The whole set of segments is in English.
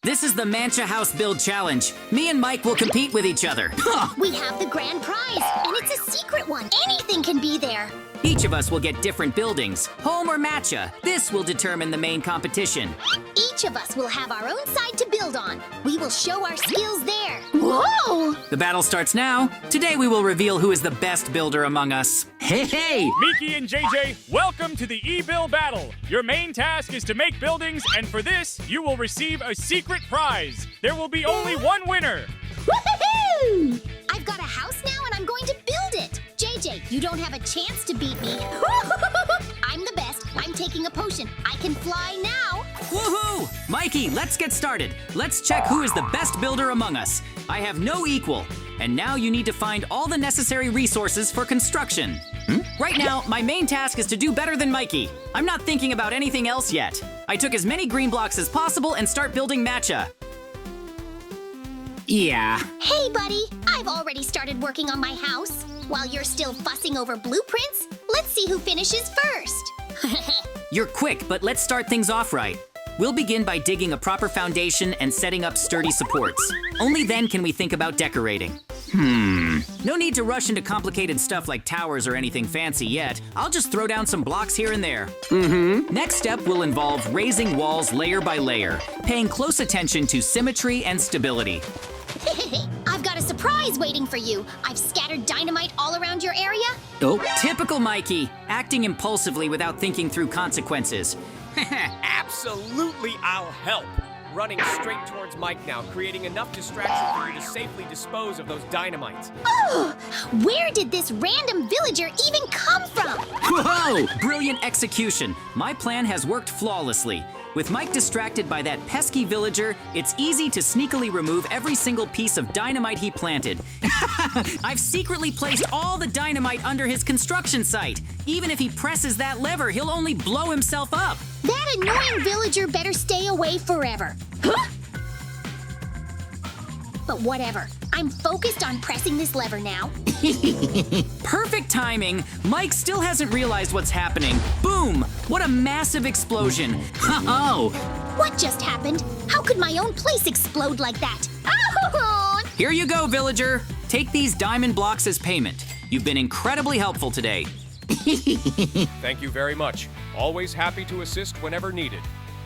This is the MATCHA House Build Challenge. Me and Mike will compete with each other. We have the grand prize, and it's a secret one. Anything can be there. Each of us will get different buildings, home or MATCHA. This will determine the main competition. Each of us will have our own side to build on. We will show our skills there. Whoa! The battle starts now. Today we will reveal who is the best builder among us. Hey! Mikey and JJ, welcome to the e-bill battle. Your main task is to make buildings, and for this, you will receive a secret prize. There will be only one winner. Woohoo! I've got a house now, and I'm going to build it. JJ, you don't have a chance to beat me. I'm the best. I'm taking a potion. I can fly now. Woohoo! Mikey, let's get started. Let's check who is the best builder among us. I have no equal. And now you need to find all the necessary resources for construction. Right now, my main task is to do better than Mikey. I'm not thinking about anything else yet. I took as many green blocks as possible and start building MATCHA. Yeah. Hey, buddy. I've already started working on my house. While you're still fussing over blueprints, let's see who finishes first. You're quick, but let's start things off right. We'll begin by digging a proper foundation and setting up sturdy supports. Only then can we think about decorating. No need to rush into complicated stuff like towers or anything fancy yet. I'll just throw down some blocks here and there. Next step will involve raising walls layer by layer, paying close attention to symmetry and stability. I've got a surprise waiting for you. I've scattered dynamite all around your area. Oh, typical Mikey, acting impulsively without thinking through consequences. Absolutely, I'll help. Running straight towards Mike now, creating enough distraction for you to safely dispose of those dynamites. Oh, where did this random villager even come from? Whoa! Brilliant execution. My plan has worked flawlessly. With Mike distracted by that pesky villager, it's easy to sneakily remove every single piece of dynamite he planted. I've secretly placed all the dynamite under his construction site. Even if he presses that lever, he'll only blow himself up. That annoying villager better stay away forever. Huh? But whatever. I'm focused on pressing this lever now. Perfect timing. Mike still hasn't realized what's happening. Boom! What a massive explosion. Oh! What just happened? How could my own place explode like that? Oh! Here you go, villager. Take these diamond blocks as payment. You've been incredibly helpful today. Thank you very much. Always happy to assist whenever needed.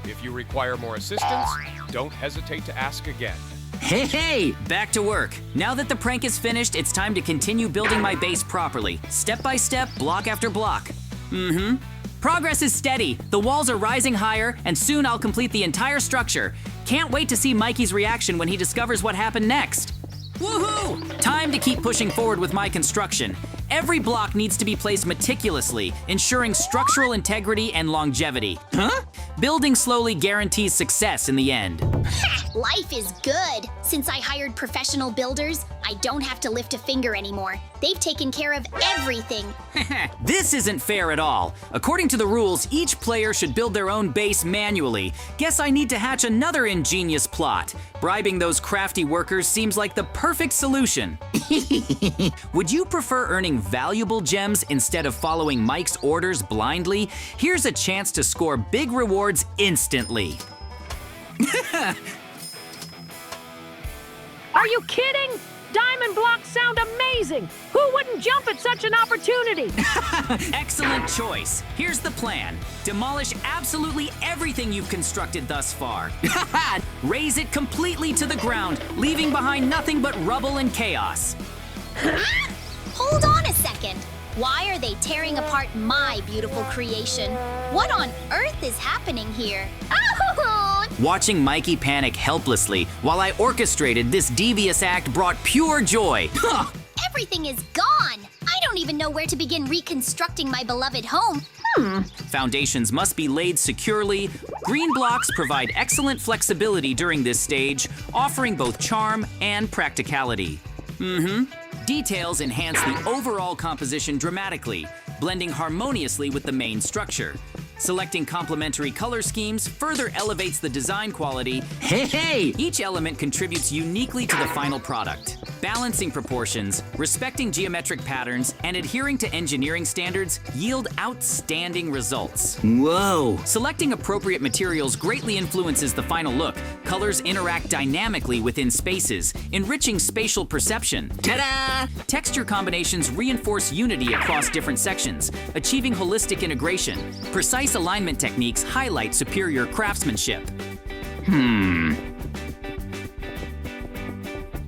If you require more assistance, don't hesitate to ask again. Hey! Back to work. Now that the prank is finished, it's time to continue building my base properly. Step by step, block after block. Progress is steady. The walls are rising higher, and soon I'll complete the entire structure. Can't wait to see Mikey's reaction when he discovers what happened next. Woohoo! Time to keep pushing forward with my construction. Every block needs to be placed meticulously, ensuring structural integrity and longevity. Building slowly guarantees success in the end. Life is good. Since I hired professional builders, I don't have to lift a finger anymore. They've taken care of everything. This isn't fair at all. According to the rules, each player should build their own base manually. Guess I need to hatch another ingenious plot. Bribing those crafty workers seems like the perfect solution. Would you prefer earning valuable gems instead of following Mike's orders blindly? Here's a chance to score big rewards instantly. Are you kidding? Diamond blocks sound amazing! Who wouldn't jump at such an opportunity? Excellent choice. Here's the plan. Demolish absolutely everything you've constructed thus far. Raise it completely to the ground, leaving behind nothing but rubble and chaos. Hold on a second. Why are they tearing apart my beautiful creation? What on earth is happening here? Watching Mikey panic helplessly while I orchestrated this devious act brought pure joy. Everything is gone. I don't even know where to begin reconstructing my beloved home. Foundations must be laid securely. Green blocks provide excellent flexibility during this stage, offering both charm and practicality. Details enhance the overall composition dramatically, blending harmoniously with the main structure. Selecting complementary color schemes further elevates the design quality. Hey! Each element contributes uniquely to the final product. Balancing proportions, respecting geometric patterns, and adhering to engineering standards yield outstanding results. Whoa! Selecting appropriate materials greatly influences the final look. Colors interact dynamically within spaces, enriching spatial perception. Ta-da! Texture combinations reinforce unity across different sections, achieving holistic integration. Precise alignment techniques highlight superior craftsmanship.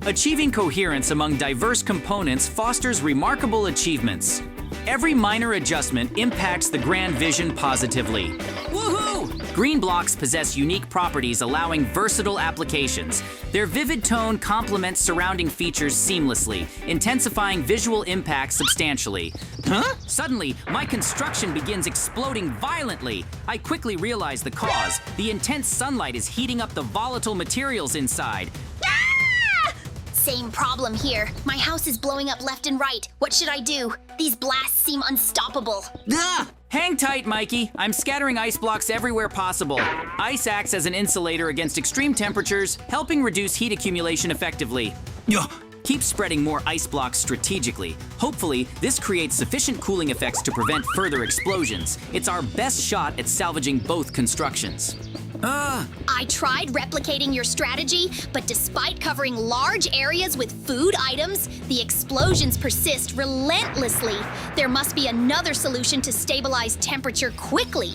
Achieving coherence among diverse components fosters remarkable achievements. Every minor adjustment impacts the grand vision positively. Woohoo! Green blocks possess unique properties allowing versatile applications. Their vivid tone complements surrounding features seamlessly, intensifying visual impact substantially. Huh? Suddenly, my construction begins exploding violently. I quickly realize the cause. The intense sunlight is heating up the volatile materials inside. Same problem here. My house is blowing up left and right. What should I do? These blasts seem unstoppable. Ah! Hang tight, Mikey. I'm scattering ice blocks everywhere possible. Ice acts as an insulator against extreme temperatures, helping reduce heat accumulation effectively. Keep spreading more ice blocks strategically. Hopefully, this creates sufficient cooling effects to prevent further explosions. It's our best shot at salvaging both constructions. I tried replicating your strategy, but despite covering large areas with food items, the explosions persist relentlessly. There must be another solution to stabilize temperature quickly.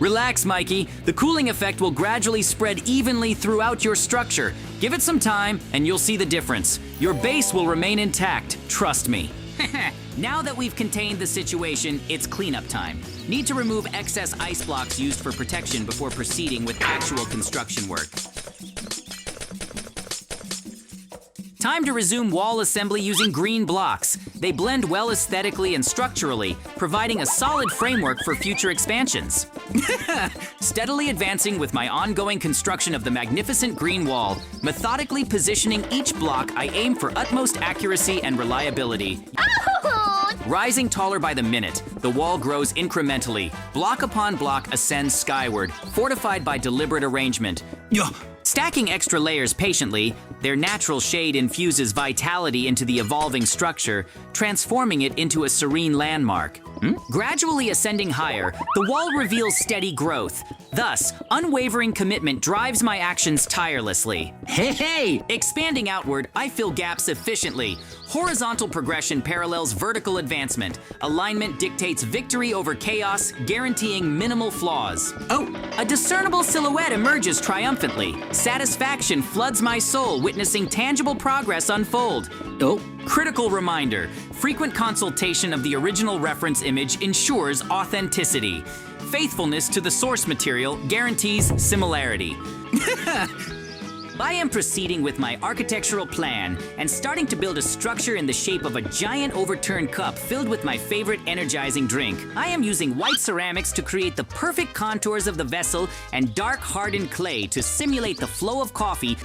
Relax, Mikey. The cooling effect will gradually spread evenly throughout your structure. Give it some time, and you'll see the difference. Your base will remain intact, trust me. Now that we've contained the situation, it's cleanup time. Need to remove excess ice blocks used for protection before proceeding with actual construction work. Time to resume wall assembly using green blocks. They blend well aesthetically and structurally, providing a solid framework for future expansions. Steadily advancing with my ongoing construction of the magnificent green wall, methodically positioning each block, I aim for utmost accuracy and reliability. Rising taller by the minute, the wall grows incrementally. Block upon block ascends skyward, fortified by deliberate arrangement. Stacking extra layers patiently, their natural shade infuses vitality into the evolving structure, transforming it into a serene landmark. Gradually ascending higher, the wall reveals steady growth. Thus, unwavering commitment drives my actions tirelessly. Hey! Expanding outward, I fill gaps efficiently. Horizontal progression parallels vertical advancement. Alignment dictates victory over chaos, guaranteeing minimal flaws. Oh, a discernible silhouette emerges triumphantly. Satisfaction floods my soul, witnessing tangible progress unfold. Oh, critical reminder. Frequent consultation of the original reference image ensures authenticity. Faithfulness to the source material guarantees similarity. I am proceeding with my architectural plan and starting to build a structure in the shape of a giant overturned cup filled with my favorite energizing drink. I am using white ceramics to create the perfect contours of the vessel and dark hardened clay to simulate the flow of coffee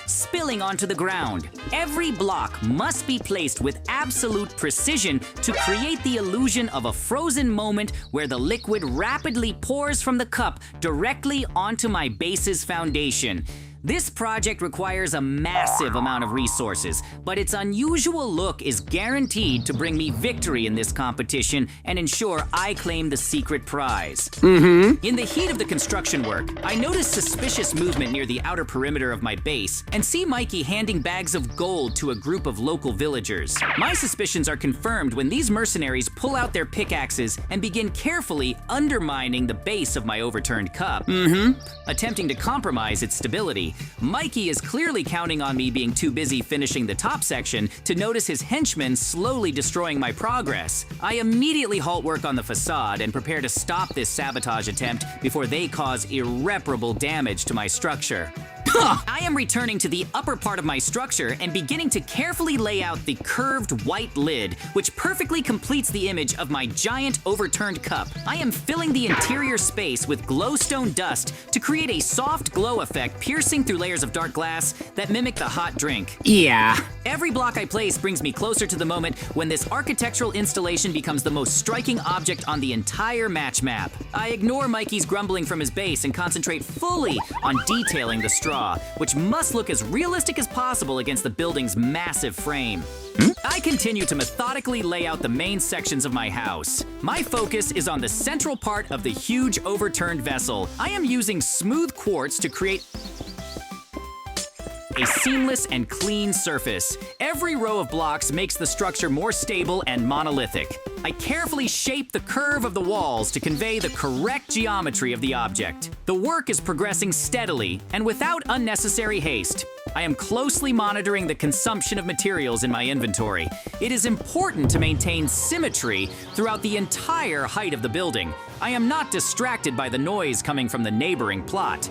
spilling onto the ground. Every block must be placed with absolute precision to create the illusion of a frozen moment where the liquid rapidly pours from the cup directly onto my base's foundation. This project requires a massive amount of resources, but its unusual look is guaranteed to bring me victory in this competition and ensure I claim the secret prize. In the heat of the construction work, I notice suspicious movement near the outer perimeter of my base and see Mikey handing bags of gold to a group of local villagers. My suspicions are confirmed when these mercenaries pull out their pickaxes and begin carefully undermining the base of my overturned cup. Attempting to compromise its stability. Mikey is clearly counting on me being too busy finishing the top section to notice his henchmen slowly destroying my progress. I immediately halt work on the facade and prepare to stop this sabotage attempt before they cause irreparable damage to my structure. I am returning to the upper part of my structure and beginning to carefully lay out the curved white lid, which perfectly completes the image of my giant overturned cup. I am filling the interior space with glowstone dust to create a soft glow effect piercing through layers of dark glass that mimic the hot drink. Yeah. Every block I place brings me closer to the moment when this architectural installation becomes the most striking object on the entire match map. I ignore Mikey's grumbling from his base and concentrate fully on detailing the straw, which must look as realistic as possible against the building's massive frame. I continue to methodically lay out the main sections of my house. My focus is on the central part of the huge overturned vessel. I am using smooth quartz to create a seamless and clean surface. Every row of blocks makes the structure more stable and monolithic. I carefully shape the curve of the walls to convey the correct geometry of the object. The work is progressing steadily and without unnecessary haste. I am closely monitoring the consumption of materials in my inventory. It is important to maintain symmetry throughout the entire height of the building. I am not distracted by the noise coming from the neighboring plot.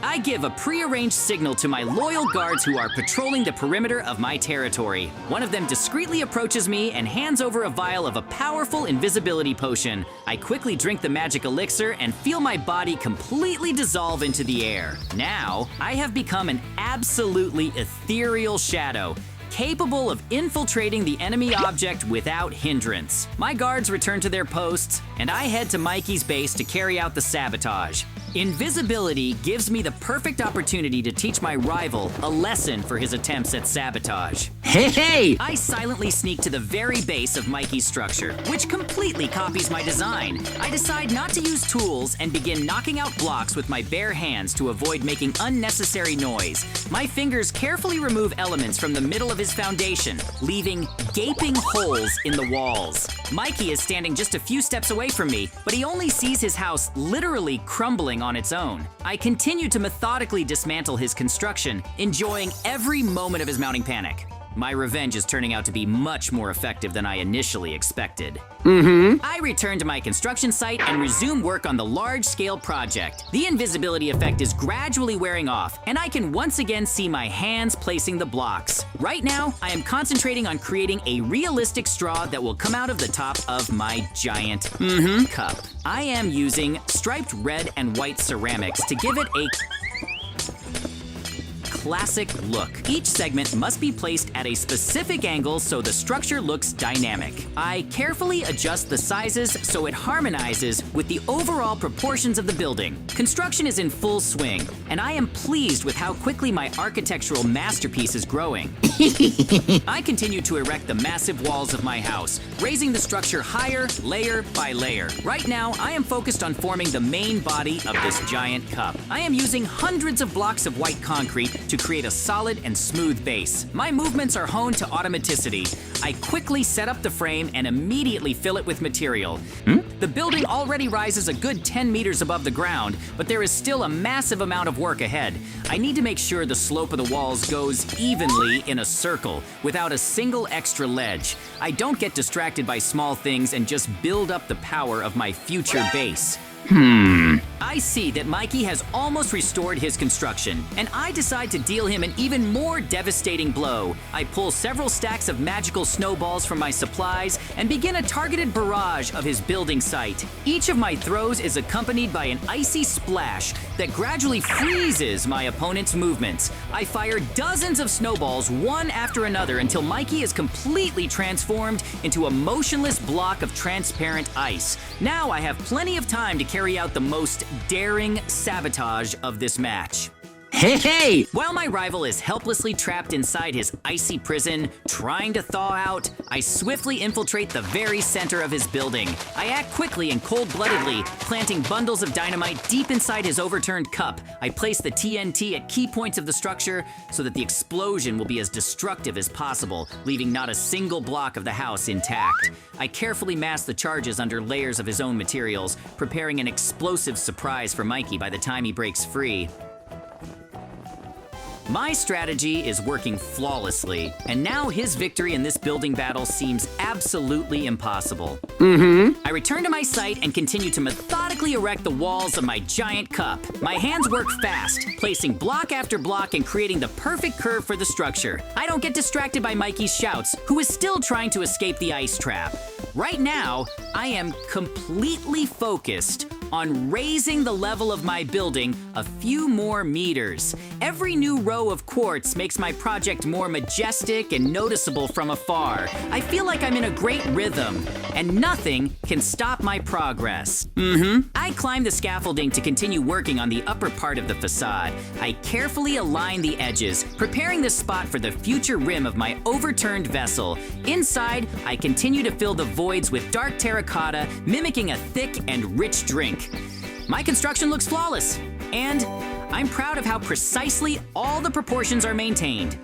I give a prearranged signal to my loyal guards who are patrolling the perimeter of my territory. One of them discreetly approaches me and hands over a vial of a powerful invisibility potion. I quickly drink the magic elixir and feel my body completely dissolve into the air. Now, I have become an absolutely ethereal shadow, capable of infiltrating the enemy object without hindrance. My guards return to their posts, and I head to Mikey's base to carry out the sabotage. Invisibility gives me the perfect opportunity to teach my rival a lesson for his attempts at sabotage. Hey! I silently sneak to the very base of Mikey's structure, which completely copies my design. I decide not to use tools and begin knocking out blocks with my bare hands to avoid making unnecessary noise. My fingers carefully remove elements from the middle of his foundation, leaving gaping holes in the walls. Mikey is standing just a few steps away from me, but he only sees his house literally crumbling on its own. I continue to methodically dismantle his construction, enjoying every moment of his mounting panic. My revenge is turning out to be much more effective than I initially expected. I return to my construction site and resume work on the large-scale project. The invisibility effect is gradually wearing off, and I can once again see my hands placing the blocks. Right now, I am concentrating on creating a realistic straw that will come out of the top of my giant cup. I am using striped red and white ceramics to give it a classic look. Each segment must be placed at a specific angle so the structure looks dynamic. I carefully adjust the sizes so it harmonizes with the overall proportions of the building. Construction is in full swing, and I am pleased with how quickly my architectural masterpiece is growing. I continue to erect the massive walls of my house, raising the structure higher, layer by layer. Right now, I am focused on forming the main body of this giant cup. I am using hundreds of blocks of white concrete to create a solid and smooth base. My movements are honed to automaticity. I quickly set up the frame and immediately fill it with material. The building already rises a good 10 meters above the ground, but there is still a massive amount of work ahead. I need to make sure the slope of the walls goes evenly in a circle, without a single extra ledge. I don't get distracted by small things and just build up the power of my future base. I see that Mikey has almost restored his construction, and I decide to deal him an even more devastating blow. I pull several stacks of magical snowballs from my supplies and begin a targeted barrage of his building site. Each of my throws is accompanied by an icy splash that gradually freezes my opponent's movements. I fire dozens of snowballs one after another until Mikey is completely transformed into a motionless block of transparent ice. Now I have plenty of time to carry out the most daring sabotage of this match. Hey! While my rival is helplessly trapped inside his icy prison, trying to thaw out, I swiftly infiltrate the very center of his building. I act quickly and cold-bloodedly, planting bundles of dynamite deep inside his overturned cup. I place the TNT at key points of the structure so that the explosion will be as destructive as possible, leaving not a single block of the house intact. I carefully mask the charges under layers of his own materials, preparing an explosive surprise for Mikey by the time he breaks free. My strategy is working flawlessly, and now his victory in this building battle seems absolutely impossible. I return to my site and continue to methodically erect the walls of my giant cup. My hands work fast, placing block after block and creating the perfect curve for the structure. I don't get distracted by Mikey's shouts, who is still trying to escape the ice trap. Right now, I am completely focused on raising the level of my building a few more meters. Every new row of quartz makes my project more majestic and noticeable from afar. I feel like I'm in a great rhythm, and nothing can stop my progress. I climb the scaffolding to continue working on the upper part of the facade. I carefully align the edges, preparing the spot for the future rim of my overturned vessel. Inside, I continue to fill the voids with dark terracotta, mimicking a thick and rich drink. My construction looks flawless, and I'm proud of how precisely all the proportions are maintained.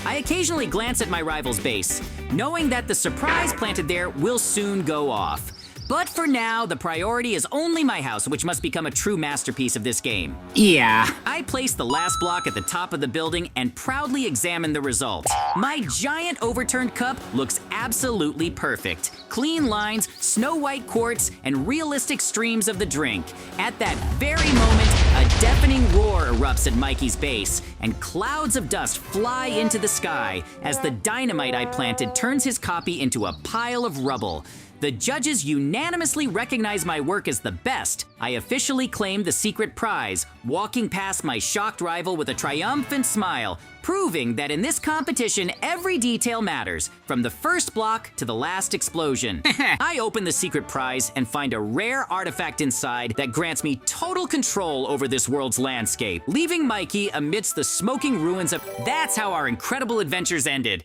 I occasionally glance at my rival's base, knowing that the surprise planted there will soon go off. But for now, the priority is only my house, which must become a true masterpiece of this game. Yeah. I place the last block at the top of the building and proudly examine the result. My giant overturned cup looks absolutely perfect. Clean lines, snow-white quartz, and realistic streams of the drink. At that very moment, a deafening roar erupts at Mikey's base, and clouds of dust fly into the sky as the dynamite I planted turns his copy into a pile of rubble. The judges unanimously recognize my work as the best. I officially claim the secret prize, walking past my shocked rival with a triumphant smile, proving that in this competition, every detail matters, from the first block to the last explosion. I open the secret prize and find a rare artifact inside that grants me total control over this world's landscape, leaving Mikey amidst the smoking ruins of... That's how our incredible adventures ended.